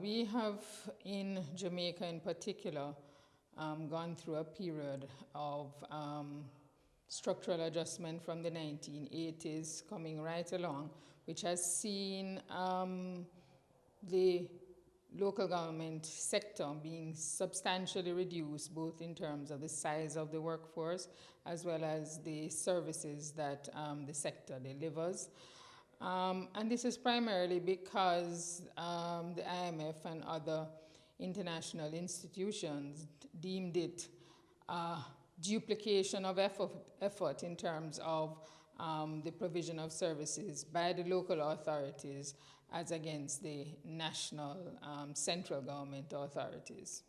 We have, in Jamaica in particular, gone through a period of structural adjustment from the 1980s coming right along, which has seen the local government sector being substantially reduced, both in terms of the size of the workforce as well as the services that the sector delivers. And this is primarily because the IMF and other international institutions deemed it duplication of effort in terms of the provision of services by the local authorities as against the national central government authorities.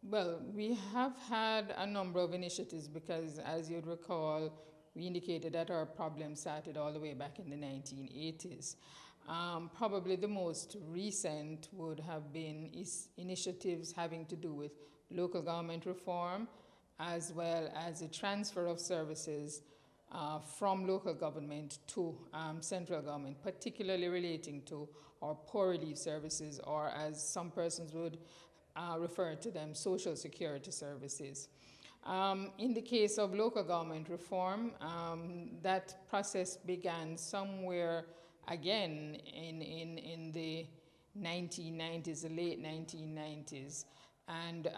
Well, we have had a number of initiatives because, as you'd recall, we indicated that our problem started all the way back in the 1980s. Probably the most recent would have been initiatives having to do with local government reform, as well as the transfer of services from local government to central government, particularly relating to our poor relief services, or as some persons would refer to them, social security services. In the case of local government reform, that process began somewhere again in the 1990s, the late 1990s. And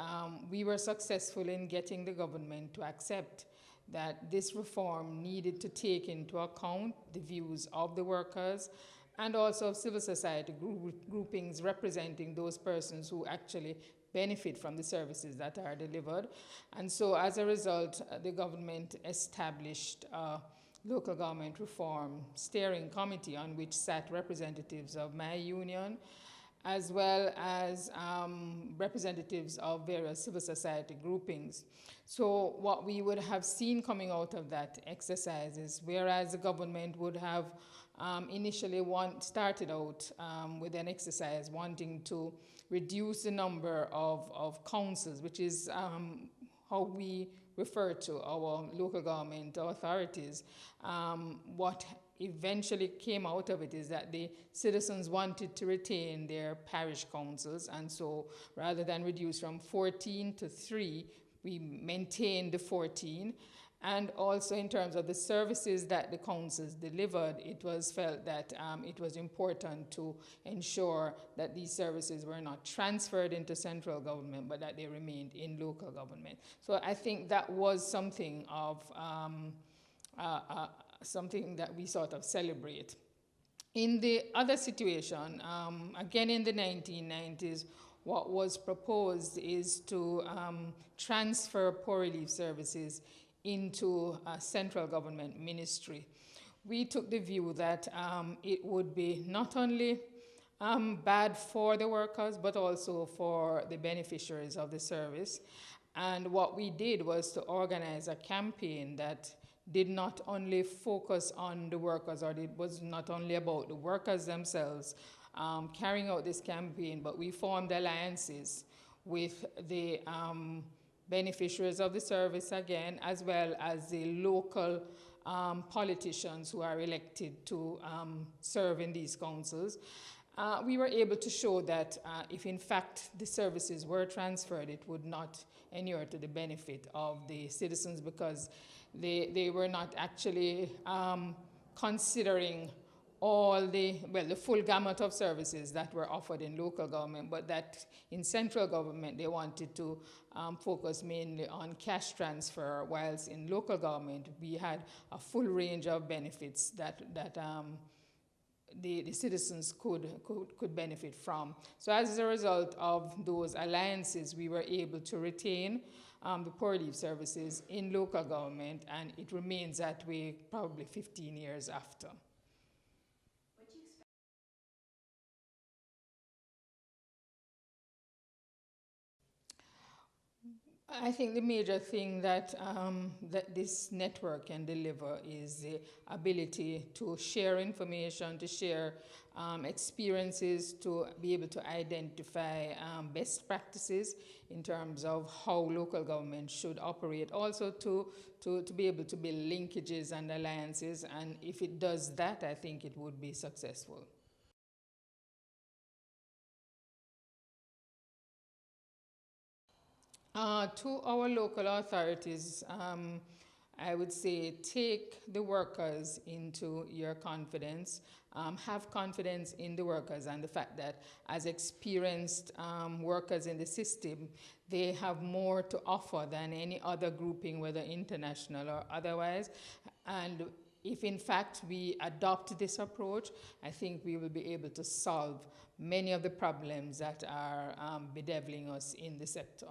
we were successful in getting the government to accept that this reform needed to take into account the views of the workers and also of civil society groupings representing those persons who actually benefit from the services that are delivered. And so as a result, the government established a local government reform steering committee on which sat representatives of my union, as well as representatives of various civil society groupings. So what we would have seen coming out of that exercise is, whereas the government would have initially started out with an exercise wanting to reduce the number of councils, which is how we refer to our local government authorities. What eventually came out of it is that the citizens wanted to retain their parish councils, and so rather than reduce from 14 to 3, we maintained the 14. And also in terms of the services that the councils delivered, it was felt that it was important to ensure that these services were not transferred into central government, but that they remained in local government. So I think that was something of something that we sort of celebrate. In the other situation, again in the 1990s, what was proposed is to transfer poor relief services into a central government ministry. We took the view that it would be not only bad for the workers, but also for the beneficiaries of the service. And what we did was to organize a campaign that did not only focus on the workers, or it was not only about the workers themselves carrying out this campaign, but we formed alliances with the beneficiaries of the service again, as well as the local politicians who are elected to serve in these councils. We were able to show that if in fact the services were transferred, it would not inure to the benefit of the citizens, because they were not actually considering all the full gamut of services that were offered in local government, but that in central government they wanted to focus mainly on cash transfer, whilst in local government we had a full range of benefits that the citizens could benefit from. So as a result of those alliances, we were able to retain the poor relief services in local government, and it remains that way probably 15 years after. I think the major thing that, that this network can deliver is the ability to share information, to share experiences, to be able to identify best practices in terms of how local government should operate. Also to be able to build linkages and alliances, and if it does that, I think it would be successful. To our local authorities, I would say take the workers into your confidence. Have confidence in the workers and the fact that as experienced workers in the system, they have more to offer than any other grouping, whether international or otherwise. And if in fact we adopt this approach, I think we will be able to solve many of the problems that are bedeviling us in the sector.